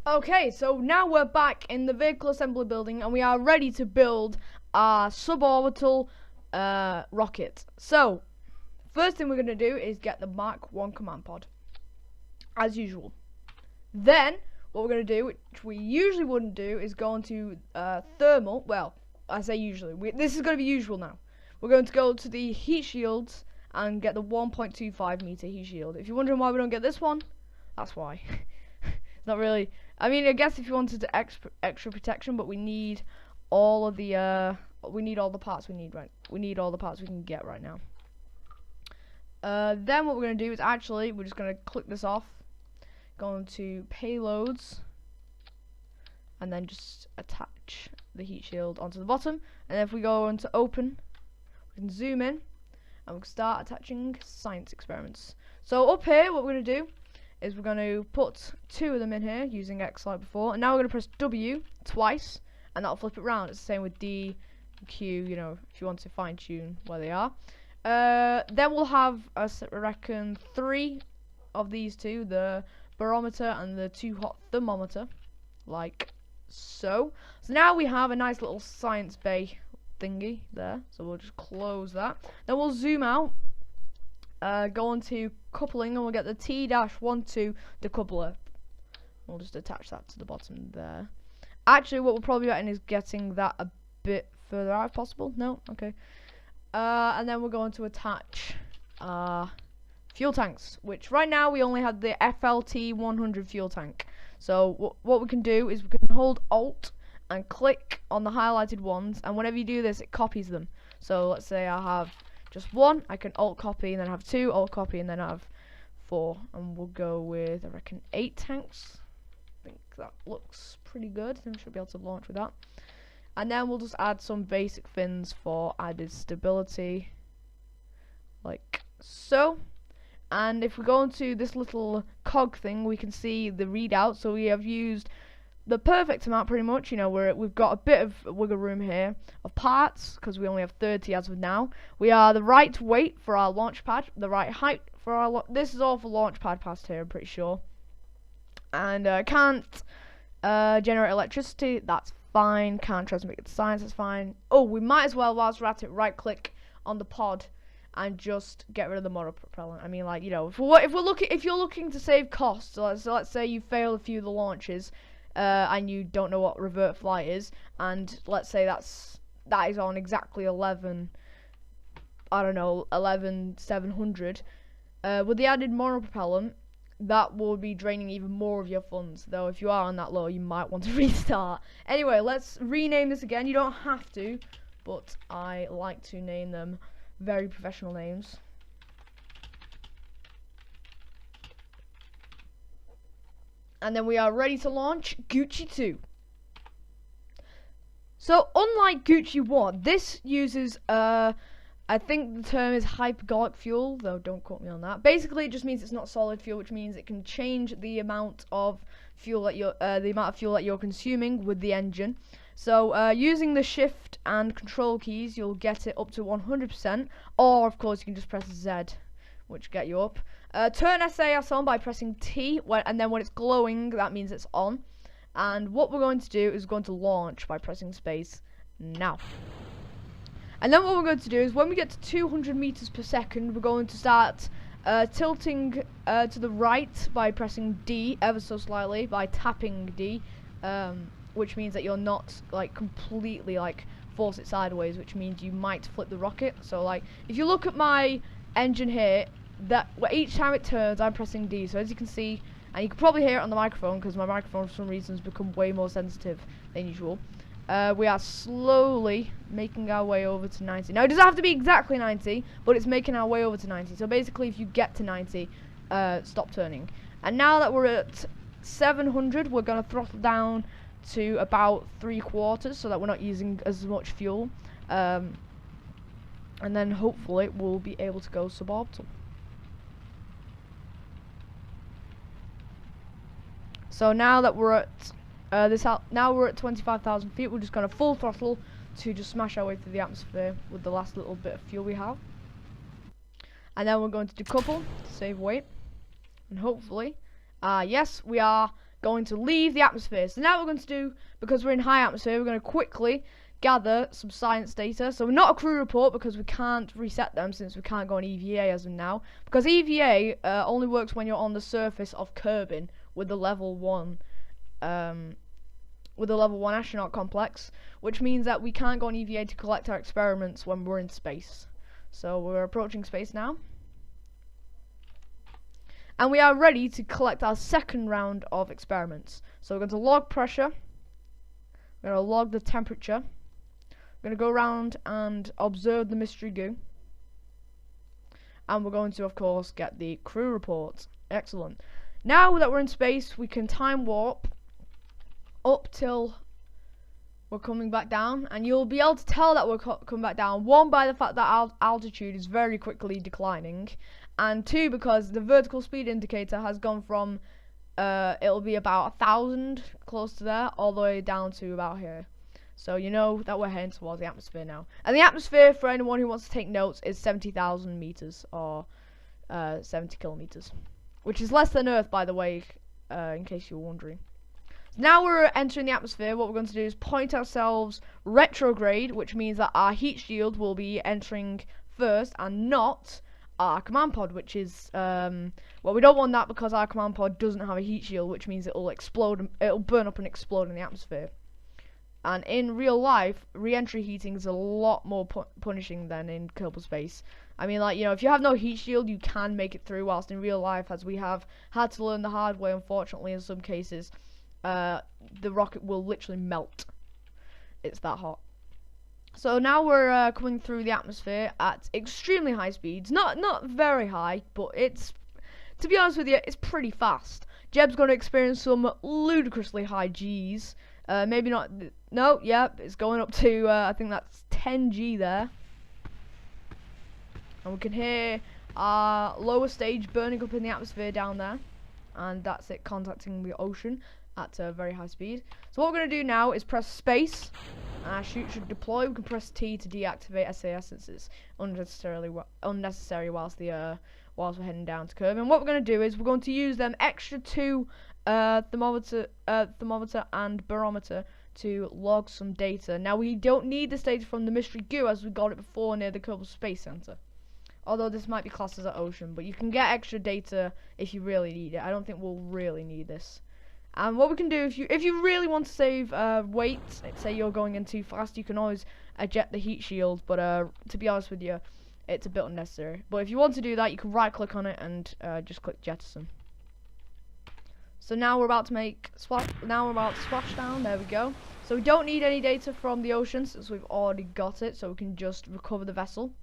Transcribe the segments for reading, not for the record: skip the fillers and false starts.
Okay, so now we're back in the vehicle assembly building and we are ready to build our suborbital rocket. So, first thing we're going to do is get the Mark 1 command pod, as usual. Then, what we're going to do, which we usually wouldn't do, is go into thermal. Well, I say usually. This is going to be usual now. We're going to go to the heat shields and get the 1.25 meter heat shield. If you're wondering why we don't get this one, that's why. It's not really. I mean, I guess if you wanted to extra protection, but we need all of the we need all the parts we need, right? We need all the parts we can get right now. Then what we're gonna do is we're just gonna click this off, go into payloads, and then just attach the heat shield onto the bottom. And then if we go into open, we can zoom in, and we can start attaching science experiments. So up here, what we're gonna do is we're going to put 2 of them in here using X like before, and now we're going to press W twice and that'll flip it around. It's the same with D, Q, you know, if you want to fine tune where they are. Then we'll have, I reckon, 3 of these 2, the barometer and the 2 hot thermometer, like so. So now we have a nice little science bay thingy there, so we'll just close that. Then we'll zoom out. Go on to coupling and we'll get the T-12 decoupler. We'll just attach that to the bottom there. Actually, what we'll probably be getting is getting that a bit further out if possible. No? Okay. And then we're going to attach fuel tanks, which right now we only have the FLT 100 fuel tank. So what we can do is we can hold Alt and click on the highlighted ones, and whenever you do this, it copies them. So let's say I have just 1, I can alt copy, and then have 2, alt copy, and then I have 4. And we'll go with, I reckon, 8 tanks. I think that looks pretty good. Then we should be able to launch with that. And then we'll just add some basic fins for added stability, like so. And if we go into this little cog thing, we can see the readout. So we have used the perfect amount, pretty much. You know, we've got a bit of wiggle room here of parts because we only have 30 as of now. We are the right weight for our launch pad, the right height for our this is all for launch pad past here, I'm pretty sure. And can't generate electricity, that's fine. Can't transmit science, that's fine. Oh, we might as well, whilst we're at it, right click on the pod and just get rid of the monopropellant. I mean, like, you know, if you're looking to save costs, so let's say you fail a few of the launches, and you don't know what revert flight is, and let's say that is on exactly 11,700. With the added monopropellant, that will be draining even more of your funds. Though if you are on that low, you might want to restart. Anyway, let's rename this again. You don't have to, but I like to name them very professional names. And then we are ready to launch Gucci 2. So unlike Gucci 1, this uses I think the term is hypergolic fuel, though don't quote me on that. Basically, it just means it's not solid fuel, which means it can change the amount of fuel that you're consuming with the engine. So using the shift and control keys, you'll get it up to 100%, or of course you can just press Z, which get you up. Turn SAS on by pressing T, and then when it's glowing, that means it's on. And what we're going to do is we're going to launch by pressing space now. And then what we're going to do is when we get to 200 meters per second, we're going to start tilting to the right by pressing D ever so slightly, by tapping D, which means that you're not like completely like force it sideways, which means you might flip the rocket. So like if you look at my engine here, that each time it turns, I'm pressing D. So as you can see, and you can probably hear it on the microphone because my microphone for some reason has become way more sensitive than usual. We are slowly making our way over to 90. Now it doesn't have to be exactly 90, but it's making our way over to 90. So basically if you get to 90, stop turning. And now that we're at 700, we're going to throttle down to about 3/4 so that we're not using as much fuel. And then hopefully we'll be able to go suborbital. So now that we're at now we're at 25,000 feet, we're just going to full throttle to just smash our way through the atmosphere with the last little bit of fuel we have. And then we're going to decouple to save weight. And hopefully, yes, we are going to leave the atmosphere. So now what we're going to do, because we're in high atmosphere, we're going to quickly gather some science data. So not a crew report, because we can't reset them since we can't go on EVA as of now. Because EVA only works when you're on the surface of Kerbin with the level 1 astronaut complex, which means that we can't go on EVA to collect our experiments when we're in space. So we're approaching space now. And we are ready to collect our second round of experiments. So we're going to log pressure. We're going to log the temperature. We're going to go around and observe the mystery goo. And we're going to, of course, get the crew report. Excellent. Now that we're in space, we can time warp up till we're coming back down. And you'll be able to tell that we're coming back down. One, by the fact that altitude is very quickly declining. And two, because the vertical speed indicator has gone from, it'll be about 1,000, close to there, all the way down to about here. So you know that we're heading towards the atmosphere now. And the atmosphere, for anyone who wants to take notes, is 70,000 meters, or 70 kilometers. Which is less than Earth, by the way, in case you were wondering. So now we're entering the atmosphere. What we're going to do is point ourselves retrograde, which means that our heat shield will be entering first, and not our command pod, which is well, we don't want that because our command pod doesn't have a heat shield, which means it'll explode, it'll burn up and explode in the atmosphere. And in real life, re-entry heating is a lot more punishing than in Kerbal Space. I mean, like, you know, if you have no heat shield, you can make it through, whilst in real life, as we have had to learn the hard way, unfortunately, in some cases, the rocket will literally melt. It's that hot. So now we're coming through the atmosphere at extremely high speeds. Not very high, but it's, to be honest with you, it's pretty fast. Jeb's going to experience some ludicrously high Gs. Maybe not. No, yep, it's going up to I think that's 10 G there. And we can hear our lower stage burning up in the atmosphere down there. And that's it contacting the ocean at a very high speed. So what we're going to do now is press space. And our chute should deploy. We can press T to deactivate SAS since it's unnecessary whilst we're heading down to Kerbin. And what we're going to do is we're going to use them extra 2 thermometer and barometer to log some data. Now we don't need this data from the mystery goo as we got it before near the Kerbal Space Center. Although this might be classed as an ocean, but you can get extra data if you really need it. I don't think we'll really need this. And what we can do, if you really want to save weight, say you're going in too fast, you can always eject the heat shield. But to be honest with you, it's a bit unnecessary. But if you want to do that, you can right click on it and just click jettison. So now we're about to splash down. There we go. So we don't need any data from the ocean since we've already got it. So we can just recover the vessel.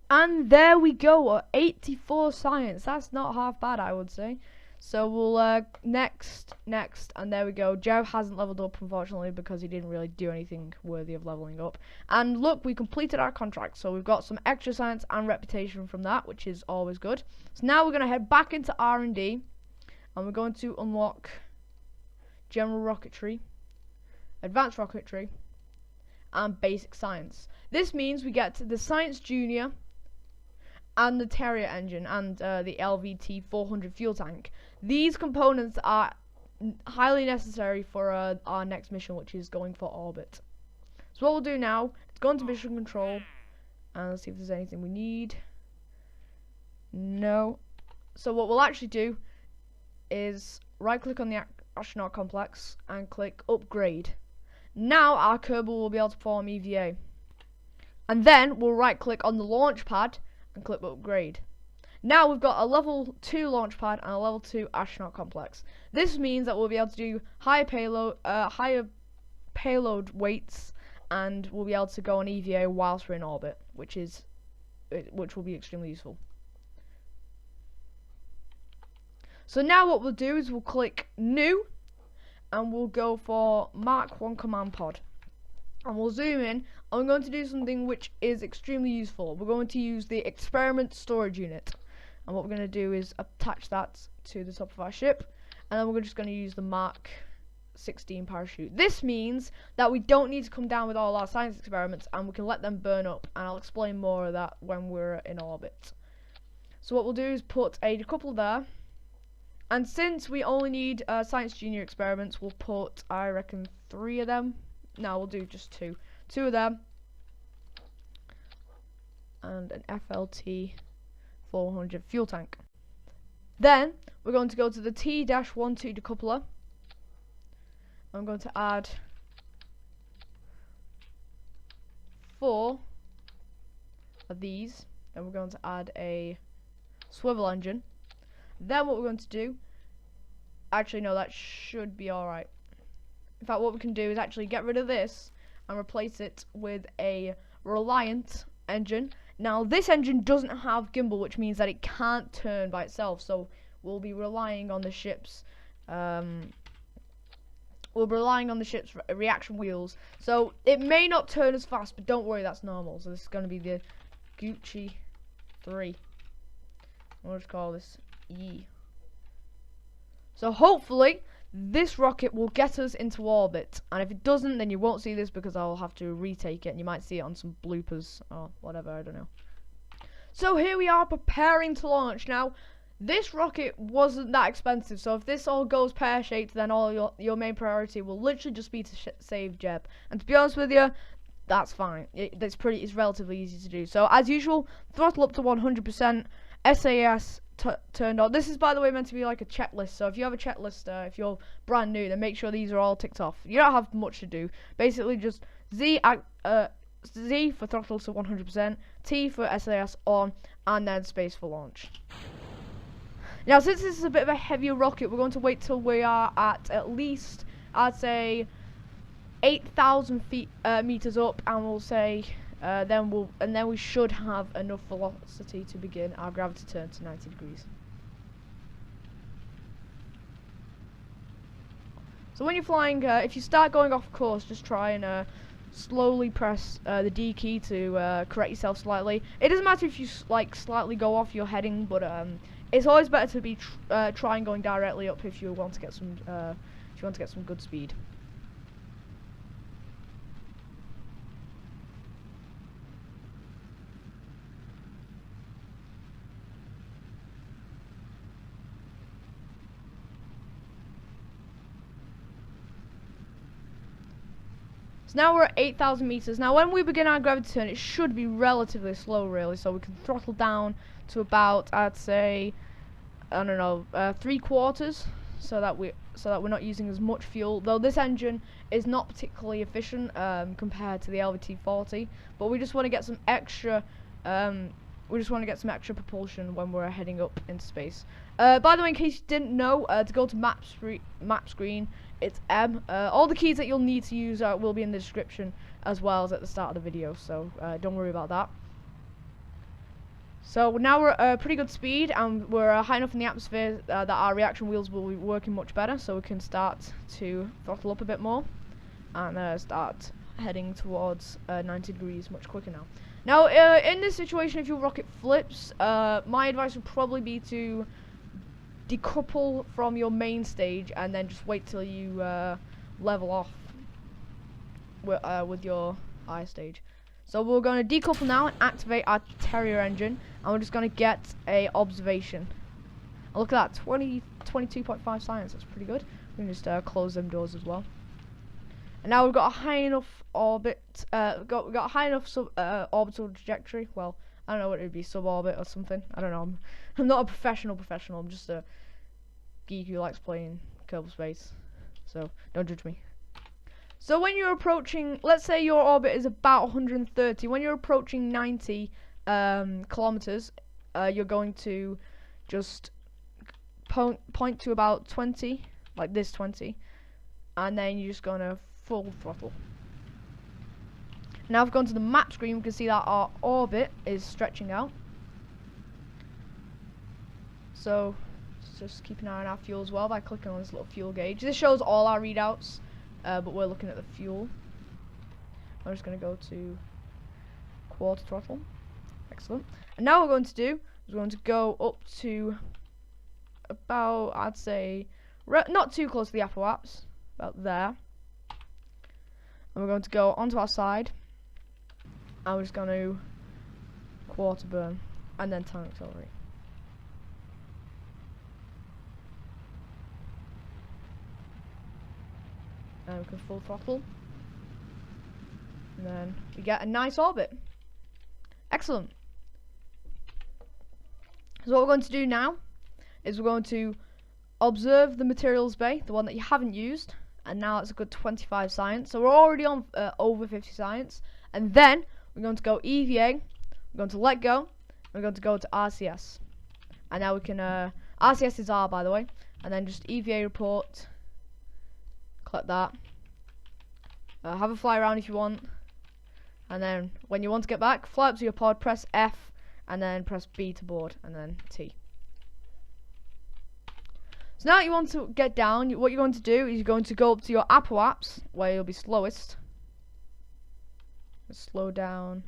And there we go. 84 science. That's not half bad, I would say. So we'll next, and there we go. Jeb hasn't leveled up, unfortunately, because he didn't really do anything worthy of leveling up. And look, we completed our contract, so we've got some extra science and reputation from that, which is always good. So now we're going to head back into R&D, and we're going to unlock general rocketry, advanced rocketry, and basic science. This means we get to the Science Junior and the Terrier engine and the LVT 400 fuel tank. These components are highly necessary for our next mission, which is going for orbit. So what we'll do now is go into mission control and let's see if there's anything we need. No. So what we'll actually do is right click on the astronaut complex and click upgrade. Now our Kerbal will be able to perform EVA. And then we'll right click on the launch pad and click upgrade. Now we've got a level 2 launch pad and a level 2 astronaut complex. This means that we'll be able to do higher payload weights, and we'll be able to go on EVA whilst we're in orbit, which will be extremely useful. So now what we'll do is we'll click new and we'll go for Mark 1 command pod. And we'll zoom in, and we're going to do something which is extremely useful. We're going to use the experiment storage unit. And what we're going to do is attach that to the top of our ship. And then we're just going to use the Mark 16 parachute. This means that we don't need to come down with all our science experiments, and we can let them burn up. And I'll explain more of that when we're in orbit. So what we'll do is put a decouple there. And since we only need Science Junior experiments, we'll put, I reckon, 3 of them. No, we'll do just 2. 2 of them. And an FLT 400 fuel tank. Then, we're going to go to the T-12 decoupler. I'm going to add 4 of these. Then we're going to add a swivel engine. Then what we're going to do, actually no, that should be alright. In fact, what we can do is actually get rid of this and replace it with a Reliant engine. Now this engine doesn't have gimbal, which means that it can't turn by itself, so we'll be relying on the ship's reaction wheels. So it may not turn as fast, but don't worry, that's normal. So this is going to be the Gucci 3. We'll just call this E. So hopefully this rocket will get us into orbit, and if it doesn't, then you won't see this because I'll have to retake it, and you might see it on some bloopers or whatever, I don't know. So here we are preparing to launch. Now this rocket wasn't that expensive, so if this all goes pear-shaped, then all your main priority will literally just be to save Jeb. And to be honest with you, that's fine. It's relatively easy to do. So as usual, throttle up to 100%, SAS turned on. This is, by the way, meant to be like a checklist, so if you have a checklist, if you're brand new, then make sure these are all ticked off. You don't have much to do. Basically just Z for throttle to 100%, T for SAS on, and then space for launch. Now since this is a bit of a heavier rocket, we're going to wait till we are at least, I'd say, 8,000 meters up, and we'll say then we should have enough velocity to begin our gravity turn to 90 degrees. So when you're flying, if you start going off course, just try and slowly press the D key to correct yourself slightly. It doesn't matter if you slightly go off your heading, but it's always better to be trying going directly up if you want to get some good speed. So now we're at 8,000 meters. Now when we begin our gravity turn, it should be relatively slow, really, so we can throttle down to about, I'd say, I don't know, 3/4, so that we're not using as much fuel. Though this engine is not particularly efficient compared to the LVT-40, but we just want to get some extra. Propulsion when we're heading up into space. By the way, in case you didn't know, to go to map screen, it's M. All the keys that you'll need to use will be in the description as well as at the start of the video, so don't worry about that. So now we're at pretty good speed, and we're high enough in the atmosphere that our reaction wheels will be working much better, so we can start to throttle up a bit more and start heading towards 90 degrees much quicker now. Now, in this situation, if your rocket flips, my advice would probably be to decouple from your main stage and then just wait till you level off with your I stage. So we're going to decouple now and activate our Terrier engine, and we're just going to get a observation. And look at that, 22.5 science. That's pretty good. We can just close them doors as well. And now we've got a high enough orbit. We've got a high enough orbital trajectory. Well, I don't know what it would be, suborbit or something. I don't know. I'm not a professional. I'm just a geek who likes playing Kerbal Space. So don't judge me. So when you're approaching, let's say your orbit is about 130. When you're approaching 90 kilometers, you're going to just point to about 20, like this 20, and then you're just gonna full throttle. Now I've gone to the map screen. We can see that our orbit is stretching out. So just keep an eye on our fuel as well by clicking on this little fuel gauge. This shows all our readouts, but we're looking at the fuel. I'm just going to go to quarter throttle. Excellent. And now what we're going to do is we're going to go up to about, I'd say, not too close to the apoaps, about there. And we're going to go onto our side, and we're just going to quarter burn and then time accelerate. and we can full throttle, and then we get a nice orbit. Excellent. So what we're going to do now is we're going to observe the materials bay, the one that you haven't used, and now it's a good 25 science. So we're already on over 50 science, and then we're going to go EVA, we're going to let go, we're going to go to RCS, and now we can RCS is R, by the way, and then just EVA report, collect that, have a fly around if you want, and then when you want to get back, fly up to your pod, press F, and then press B to board, and then T. So now you want to get down, what you're going to do is you're going to go up to your apoaps, where you'll be slowest. Slow down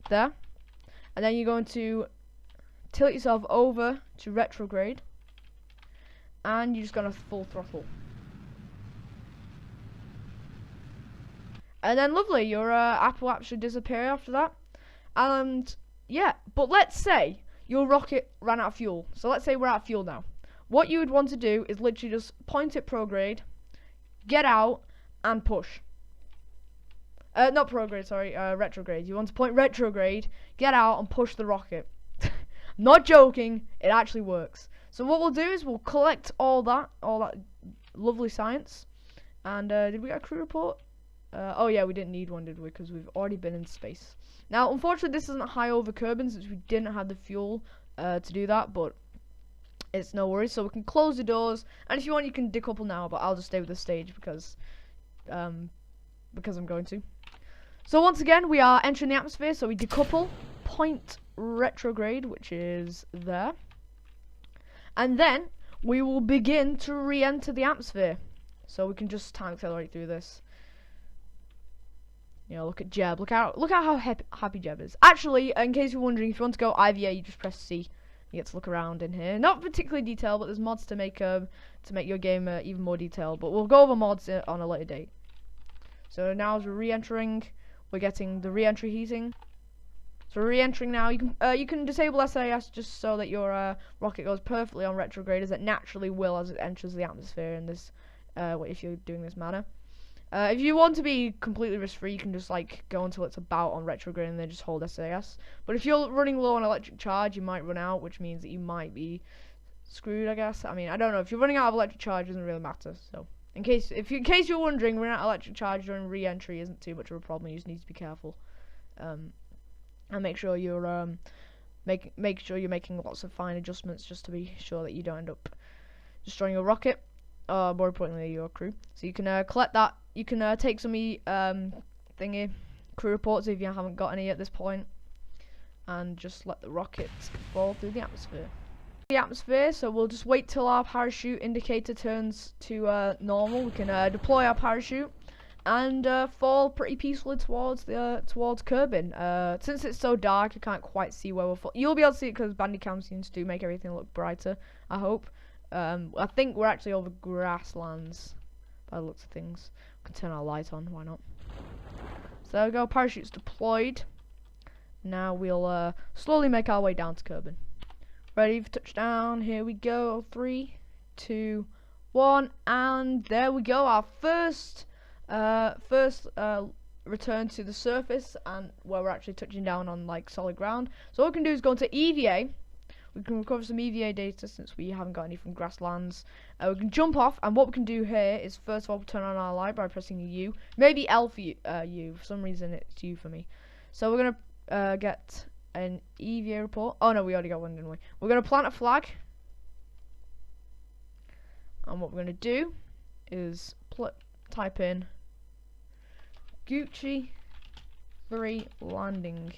there, and then you're going to tilt yourself over to retrograde, and you're just going to full throttle. And then lovely, your apoap should disappear after that. And yeah, but let's say your rocket ran out of fuel. So let's say we're out of fuel now. What you would want to do is literally just point at prograde, get out, and push. Not prograde, sorry, retrograde. You want to point retrograde, get out, and push the rocket. Not joking, it actually works. So what we'll do is we'll collect all that lovely science. And did we get a crew report? Oh yeah, we didn't need one, did we? Because we've already been in space. Now, unfortunately, this isn't high over Kerbin since we didn't have the fuel to do that, but it's no worries. So we can close the doors, and if you want, you can decouple now, but I'll just stay with the stage because I'm going to. So once again, we are entering the atmosphere, so we decouple, point retrograde, which is there, and then we will begin to re-enter the atmosphere. So we can just time accelerate through this. You know, look at Jeb. Look out how happy Jeb is. Actually, in case you're wondering, if you want to go IVA, you just press C. You get to look around in here. Not particularly detailed, but there's mods to make your game even more detailed. But we'll go over mods on a later date. So now as we're re-entering, we're getting the re-entry heating. So we're re-entering now. You can disable SAS just so that your rocket goes perfectly on retrograde, as it naturally will as it enters the atmosphere in this. If you're doing this manner. If you want to be completely risk-free, you can just like go until it's about on retrograde and then just hold SAS. But if you're running low on electric charge, you might run out, which means that you might be screwed, I guess. I mean, I don't know. If you're running out of electric charge, it doesn't really matter. So, in case you're wondering, running out of electric charge during re-entry isn't too much of a problem. You just need to be careful, and make sure you're make sure you're making lots of fine adjustments just to be sure that you don't end up destroying your rocket. More importantly, your crew. So you can collect that. You can take some thingy crew reports if you haven't got any at this point, and just let the rocket fall through the atmosphere. So we'll just wait till our parachute indicator turns to normal. We can deploy our parachute and fall pretty peacefully towards Kerbin. Since it's so dark, you can't quite see where we're falling. You'll be able to see it because Bandicam seems to make everything look brighter, I hope. I think we're actually over grasslands by the looks of things. We can turn our light on, why not? So there we go, parachutes deployed. Now we'll slowly make our way down to Kerbin. Ready for touchdown, here we go. 3, 2, 1, and there we go, our first return to the surface, and where we're actually touching down on like solid ground. So what we can do is go into EVA. We can recover some EVA data since we haven't got any from grasslands. We can jump off, and what we can do here is first of all turn on our light by pressing U. Maybe L for U. For some reason it's U for me. So we're gonna get an EVA report. Oh no, we already got one, didn't we? We're gonna plant a flag, and what we're gonna do is type in Gucci 3 landing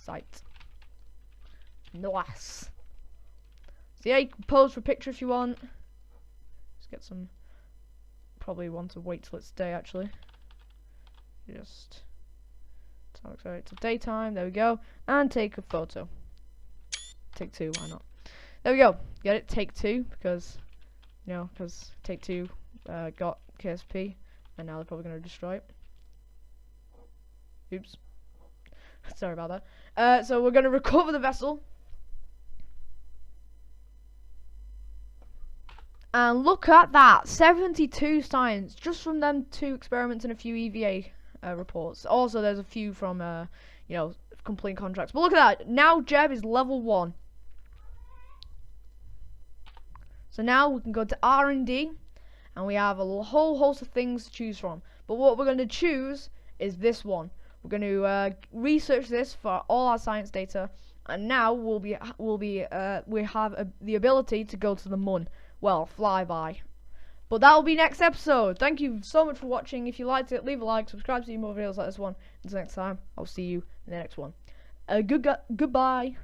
site. Nice. So yeah, you can pose for a picture if you want. Let's get some. Probably want to wait till it's day actually. Just time accelerate till daytime. There we go. And take a photo. Take 2. Why not? There we go. Get it? Take 2 because because take 2 got KSP, and now they're probably gonna destroy it. Oops. Sorry about that. So we're gonna recover the vessel. And look at that, 72 science just from them 2 experiments and a few EVA reports. Also, there's a few from, you know, complete contracts. But look at that. Now Jeb is level 1. So now we can go to R&D, and we have a whole host of things to choose from. But what we're going to choose is this one. We're going to research this for all our science data, and now we have the ability to go to the moon. Well, flyby. But that will be next episode. Thank you so much for watching. If you liked it, leave a like, subscribe to see more videos like this one. Until next time, I'll see you in the next one. Goodbye.